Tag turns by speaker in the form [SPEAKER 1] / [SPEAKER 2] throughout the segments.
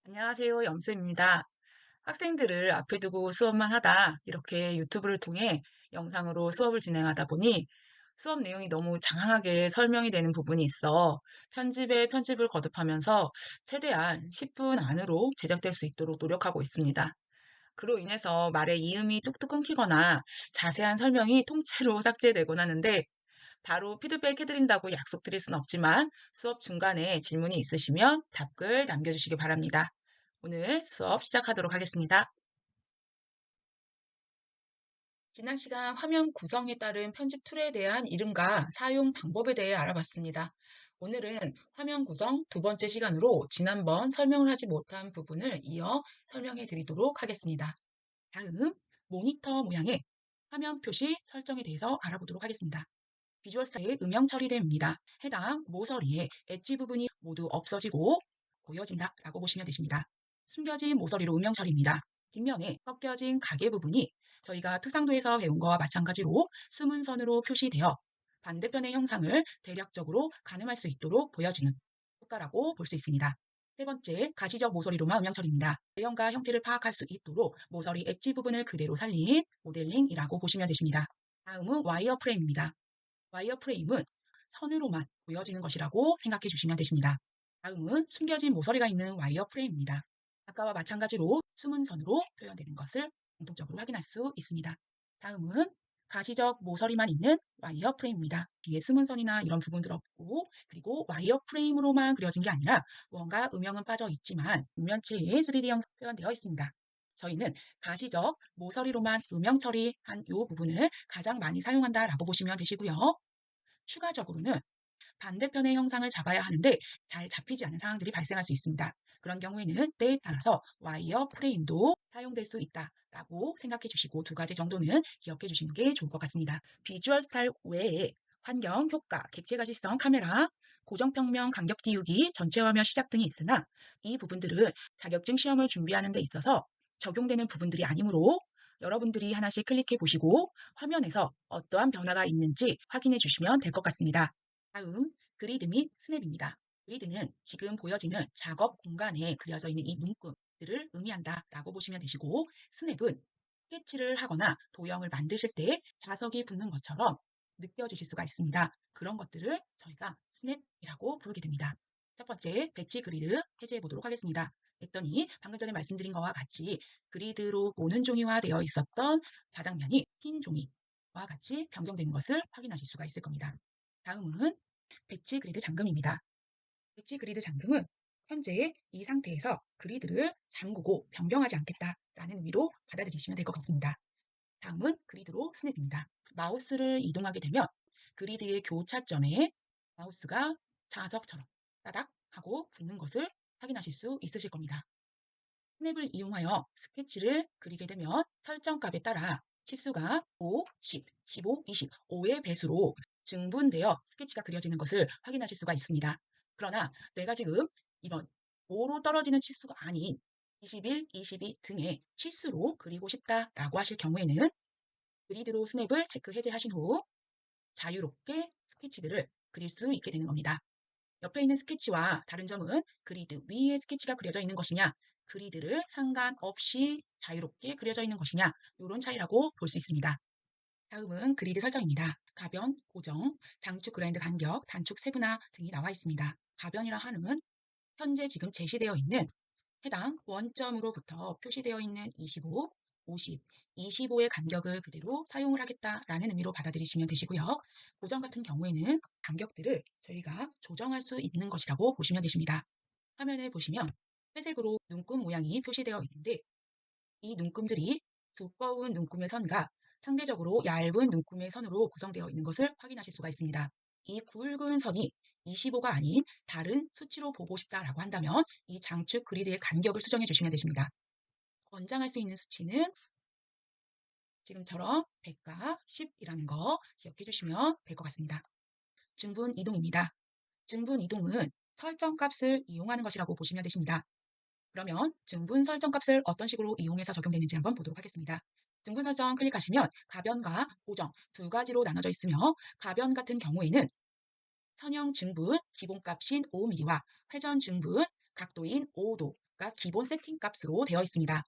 [SPEAKER 1] 안녕하세요. 염쌤입니다. 학생들을 앞에 두고 수업만 하다 이렇게 유튜브를 통해 영상으로 수업을 진행하다 보니 수업 내용이 너무 장황하게 설명이 되는 부분이 있어 편집에 편집을 거듭하면서 최대한 10분 안으로 제작될 수 있도록 노력하고 있습니다. 그로 인해서 말의 이음이 뚝뚝 끊기거나 자세한 설명이 통째로 삭제되곤 하는데 바로 피드백 해드린다고 약속드릴 순 없지만 수업 중간에 질문이 있으시면 답글 남겨주시기 바랍니다. 오늘 수업 시작하도록 하겠습니다. 지난 시간 화면 구성에 따른 편집 툴에 대한 이름과 사용 방법에 대해 알아봤습니다. 오늘은 화면 구성 두 번째 시간으로 지난번 설명을 하지 못한 부분을 이어 설명해 드리도록 하겠습니다. 다음 모니터 모양의 화면 표시 설정에 대해서 알아보도록 하겠습니다. 비주얼 스타일의 음영 처리됨입니다. 해당 모서리의 엣지 부분이 모두 없어지고 보여진다라고 보시면 되십니다. 숨겨진 모서리로 음영 처리입니다. 뒷면에 꺾여진 가게 부분이 저희가 투상도에서 배운 것과 마찬가지로 숨은 선으로 표시되어 반대편의 형상을 대략적으로 가늠할 수 있도록 보여주는 효과라고 볼 수 있습니다. 세 번째, 가시적 모서리로만 음영 처리입니다. 외형과 형태를 파악할 수 있도록 모서리 엣지 부분을 그대로 살린 모델링이라고 보시면 되십니다. 다음은 와이어 프레임입니다. 와이어 프레임은 선으로만 보여지는 것이라고 생각해 주시면 되십니다. 다음은 숨겨진 모서리가 있는 와이어 프레임입니다. 아까와 마찬가지로 숨은 선으로 표현되는 것을 공통적으로 확인할 수 있습니다. 다음은 가시적 모서리만 있는 와이어 프레임입니다. 뒤에 숨은 선이나 이런 부분들 없고, 그리고 와이어 프레임으로만 그려진 게 아니라 무언가 음영은 빠져 있지만 음면체에 3D 형상 표현되어 있습니다. 저희는 가시적 모서리로만 음영 처리한 이 부분을 가장 많이 사용한다라고 보시면 되시고요. 추가적으로는 반대편의 형상을 잡아야 하는데 잘 잡히지 않는 상황들이 발생할 수 있습니다. 그런 경우에는 때에 따라서 와이어 프레임도 사용될 수 있다라고 생각해 주시고 두 가지 정도는 기억해 주시는 게 좋을 것 같습니다. 비주얼 스타일 외에 환경, 효과, 객체 가시성, 카메라, 고정평면, 간격 띄우기, 전체 화면 시작 등이 있으나 이 부분들은 자격증 시험을 준비하는 데 있어서 적용되는 부분들이 아니므로 여러분들이 하나씩 클릭해 보시고 화면에서 어떠한 변화가 있는지 확인해 주시면 될 것 같습니다. 다음 그리드 및 스냅입니다. 그리드는 지금 보여지는 작업 공간에 그려져 있는 이 눈금들을 의미한다라고 보시면 되시고 스냅은 스케치를 하거나 도형을 만드실 때 자석이 붙는 것처럼 느껴지실 수가 있습니다. 그런 것들을 저희가 스냅이라고 부르게 됩니다. 첫 번째 배치 그리드 해제해 보도록 하겠습니다. 했더니 방금 전에 말씀드린 것과 같이 그리드로 모는 종이화 되어 있었던 바닥면이 흰 종이와 같이 변경되는 것을 확인하실 수가 있을 겁니다. 다음은 배치 그리드 잠금입니다. 배치 그리드 잠금은 현재 이 상태에서 그리드를 잠그고 변경하지 않겠다라는 의미로 받아들이시면 될 것 같습니다. 다음은 그리드로 스냅입니다. 마우스를 이동하게 되면 그리드의 교차점에 마우스가 자석처럼 따닥 하고 붙는 것을 확인하실 수 있으실 겁니다. 스냅을 이용하여 스케치를 그리게 되면 설정값에 따라 치수가 5, 10, 15, 20, 5의 배수로 증분되어 스케치가 그려지는 것을 확인하실 수가 있습니다. 그러나 내가 지금 이런 5로 떨어지는 치수가 아닌 21, 22 등의 치수로 그리고 싶다라고 하실 경우에는 그리드로 스냅을 체크 해제하신 후 자유롭게 스케치들을 그릴 수 있게 되는 겁니다. 옆에 있는 스케치와 다른 점은 그리드 위에 스케치가 그려져 있는 것이냐, 그리드를 상관없이 자유롭게 그려져 있는 것이냐, 이런 차이라고 볼 수 있습니다. 다음은 그리드 설정입니다. 가변, 고정, 장축 그라인드 간격, 단축 세분화 등이 나와 있습니다. 가변이라 하는 현재 지금 제시되어 있는 해당 원점으로부터 표시되어 있는 25, 50, 25의 간격을 그대로 사용을 하겠다라는 의미로 받아들이시면 되시고요. 고정 같은 경우에는 간격들을 저희가 조정할 수 있는 것이라고 보시면 되십니다. 화면에 보시면 회색으로 눈금 모양이 표시되어 있는데 이 눈금들이 두꺼운 눈금의 선과 상대적으로 얇은 눈금의 선으로 구성되어 있는 것을 확인하실 수가 있습니다. 이 굵은 선이 25가 아닌 다른 수치로 보고 싶다라고 한다면 이 장축 그리드의 간격을 수정해 주시면 되십니다. 권장할 수 있는 수치는 지금처럼 100과 10이라는 거 기억해 주시면 될 것 같습니다. 증분 이동입니다. 증분 이동은 설정 값을 이용하는 것이라고 보시면 되십니다. 그러면 증분 설정 값을 어떤 식으로 이용해서 적용되는지 한번 보도록 하겠습니다. 증분 설정 클릭하시면 가변과 고정 두 가지로 나눠져 있으며 가변 같은 경우에는 선형 증분 기본값인 5mm와 회전 증분 각도인 5도 기본 세팅 값으로 되어 있습니다.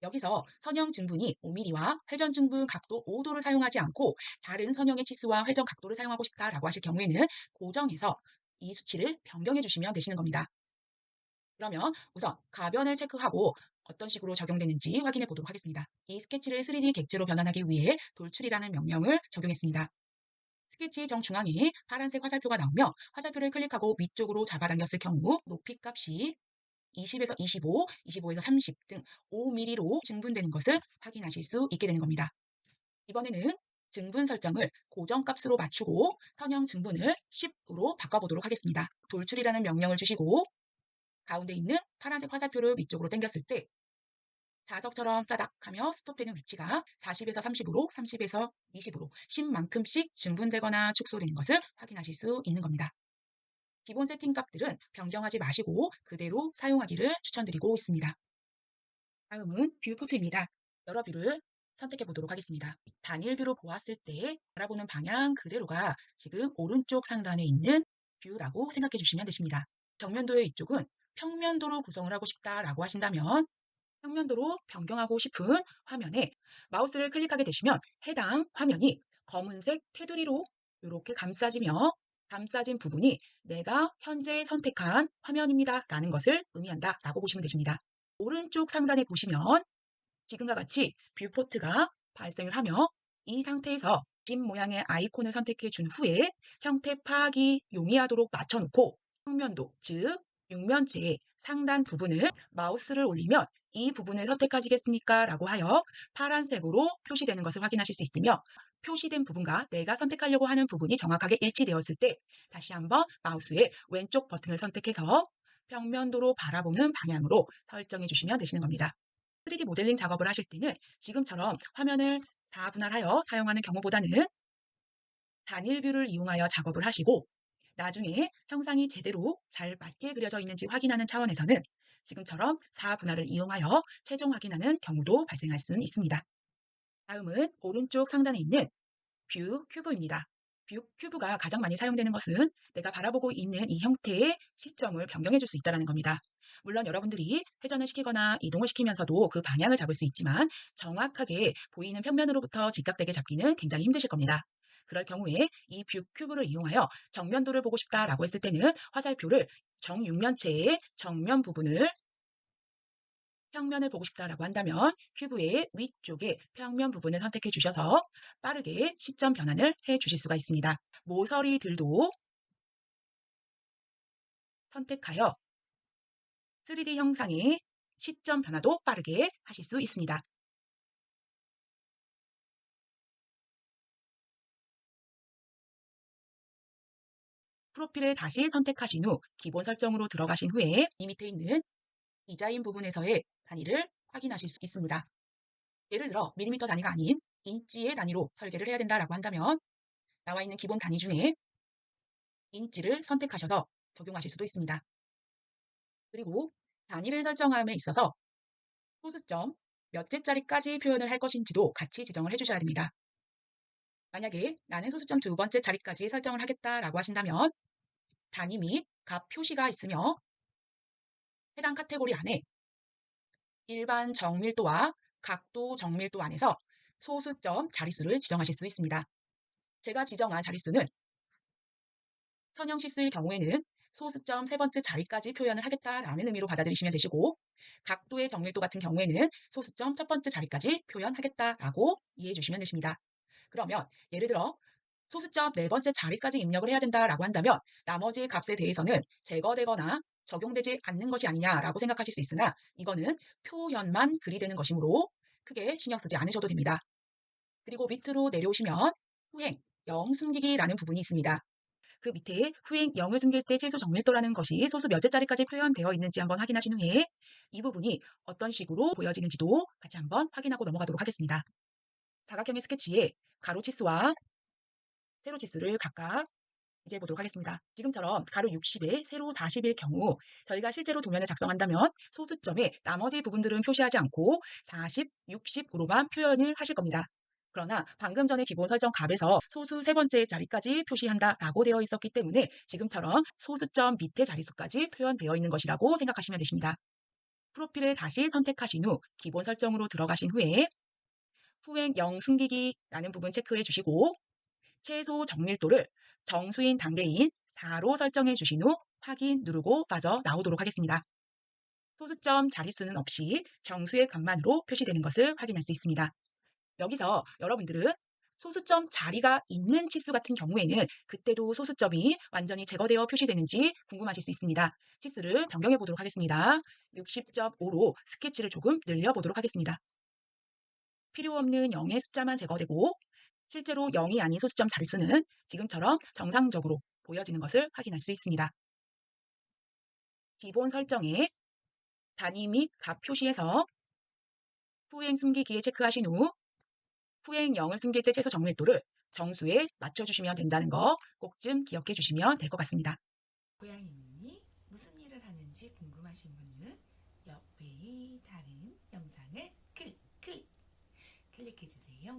[SPEAKER 1] 여기서 선형 증분이 5mm와 회전 증분 각도 5도를 사용하지 않고 다른 선형의 치수와 회전 각도를 사용하고 싶다라고 하실 경우에는 고정해서 이 수치를 변경해 주시면 되시는 겁니다. 그러면 우선 가변을 체크하고 어떤 식으로 적용되는지 확인해 보도록 하겠습니다. 이 스케치를 3D 객체로 변환하기 위해 돌출이라는 명령을 적용했습니다. 스케치 정중앙에 파란색 화살표가 나오며 화살표를 클릭하고 위쪽으로 잡아당겼을 경우 높이 값이 20에서 25, 25에서 30 등 5mm로 증분되는 것을 확인하실 수 있게 되는 겁니다. 이번에는 증분 설정을 고정값으로 맞추고 선형 증분을 10으로 바꿔보도록 하겠습니다. 돌출이라는 명령을 주시고 가운데 있는 파란색 화살표를 위쪽으로 당겼을 때 자석처럼 따닥 하며 스톱되는 위치가 40에서 30으로 30에서 20으로 10만큼씩 증분되거나 축소되는 것을 확인하실 수 있는 겁니다. 기본 세팅 값들은 변경하지 마시고 그대로 사용하기를 추천드리고 있습니다. 다음은 뷰 포트입니다. 여러 뷰를 선택해 보도록 하겠습니다. 단일 뷰로 보았을 때 바라보는 방향 그대로가 지금 오른쪽 상단에 있는 뷰라고 생각해 주시면 되십니다. 정면도의 이쪽은 평면도로 구성을 하고 싶다라고 하신다면 평면도로 변경하고 싶은 화면에 마우스를 클릭하게 되시면 해당 화면이 검은색 테두리로 이렇게 감싸지며 감싸진 부분이 내가 현재 선택한 화면입니다 라는 것을 의미한다 라고 보시면 되십니다. 오른쪽 상단에 보시면 지금과 같이 뷰포트가 발생을 하며 이 상태에서 집 모양의 아이콘을 선택해 준 후에 형태 파악이 용이하도록 맞춰놓고 평면도, 즉 육면체의 상단 부분을 마우스를 올리면 이 부분을 선택하시겠습니까? 라고 하여 파란색으로 표시되는 것을 확인하실 수 있으며 표시된 부분과 내가 선택하려고 하는 부분이 정확하게 일치되었을 때 다시 한번 마우스의 왼쪽 버튼을 선택해서 평면도로 바라보는 방향으로 설정해 주시면 되시는 겁니다. 3D 모델링 작업을 하실 때는 지금처럼 화면을 다분할하여 사용하는 경우보다는 단일 뷰를 이용하여 작업을 하시고 나중에 형상이 제대로 잘 맞게 그려져 있는지 확인하는 차원에서는 지금처럼 4분할을 이용하여 최종 확인하는 경우도 발생할 수는 있습니다. 다음은 오른쪽 상단에 있는 뷰 큐브입니다. 뷰 큐브가 가장 많이 사용되는 것은 내가 바라보고 있는 이 형태의 시점을 변경해 줄 수 있다는 겁니다. 물론 여러분들이 회전을 시키거나 이동을 시키면서도 그 방향을 잡을 수 있지만 정확하게 보이는 평면으로부터 직각되게 잡기는 굉장히 힘드실 겁니다. 그럴 경우에 이 뷰 큐브를 이용하여 정면도를 보고 싶다라고 했을 때는 화살표를 정육면체의 정면 부분을 평면을 보고 싶다라고 한다면 큐브의 위쪽에 평면 부분을 선택해 주셔서 빠르게 시점 변환을 해 주실 수가 있습니다. 모서리들도 선택하여 3D 형상의 시점 변화도 빠르게 하실 수 있습니다. 프로필을 다시 선택하신 후 기본 설정으로 들어가신 후에 이 밑에 있는 디자인 부분에서의 단위를 확인하실 수 있습니다. 예를 들어 밀리미터 단위가 아닌 인치의 단위로 설계를 해야 된다라고 한다면 나와 있는 기본 단위 중에 인치를 선택하셔서 적용하실 수도 있습니다. 그리고 단위를 설정함에 있어서 소수점 몇째 자리까지 표현을 할 것인지도 같이 지정을 해주셔야 됩니다. 만약에 나는 소수점 두 번째 자리까지 설정을 하겠다라고 하신다면 단위 및 값 표시가 있으며 해당 카테고리 안에 일반 정밀도와 각도 정밀도 안에서 소수점 자릿수를 지정하실 수 있습니다. 제가 지정한 자릿수는 선형 실수일 경우에는 소수점 세 번째 자리까지 표현을 하겠다라는 의미로 받아들이시면 되시고 각도의 정밀도 같은 경우에는 소수점 첫 번째 자리까지 표현하겠다라고 이해해 주시면 되십니다. 그러면 예를 들어 소수점 네 번째 자리까지 입력을 해야 된다라고 한다면 나머지 값에 대해서는 제거되거나 적용되지 않는 것이 아니냐라고 생각하실 수 있으나 이거는 표현만 글이 되는 것이므로 크게 신경 쓰지 않으셔도 됩니다. 그리고 밑으로 내려오시면 후행, 영 숨기기라는 부분이 있습니다. 그 밑에 후행 0을 숨길 때 최소 정밀도라는 것이 소수 몇째 자리까지 표현되어 있는지 한번 확인하신 후에 이 부분이 어떤 식으로 보여지는지도 같이 한번 확인하고 넘어가도록 하겠습니다. 사각형의 스케치에 가로 치수와 세로 치수를 각각 이제 보도록 하겠습니다. 지금처럼 가로 60에 세로 40일 경우 저희가 실제로 도면을 작성한다면 소수점에 나머지 부분들은 표시하지 않고 40, 60으로만 표현을 하실 겁니다. 그러나 방금 전에 기본 설정 값에서 소수 세 번째 자리까지 표시한다라고 되어 있었기 때문에 지금처럼 소수점 밑에 자릿수까지 표현되어 있는 것이라고 생각하시면 되십니다. 프로필을 다시 선택하신 후 기본 설정으로 들어가신 후에 후행 0 숨기기라는 부분 체크해 주시고 최소 정밀도를 정수인 단계인 4로 설정해 주신 후 확인 누르고 빠져나오도록 하겠습니다. 소수점 자릿수는 없이 정수의 값만으로 표시되는 것을 확인할 수 있습니다. 여기서 여러분들은 소수점 자리가 있는 치수 같은 경우에는 그때도 소수점이 완전히 제거되어 표시되는지 궁금하실 수 있습니다. 치수를 변경해 보도록 하겠습니다. 60.5로 스케치를 조금 늘려보도록 하겠습니다. 필요 없는 0의 숫자만 제거되고 실제로 0이 아닌 소수점 자릿수는 지금처럼 정상적으로 보여지는 것을 확인할 수 있습니다. 기본 설정에 단위 및 값 표시에서 후행 숨기기에 체크하신 후 후행 0을 숨길 때 최소 정밀도를 정수에 맞춰주시면 된다는 거 꼭 좀 기억해 주시면 될 것 같습니다.
[SPEAKER 2] 고양이님이 무슨 일을 하는지 궁금하신 분은 옆에 다른 영상을 클릭해 주세요.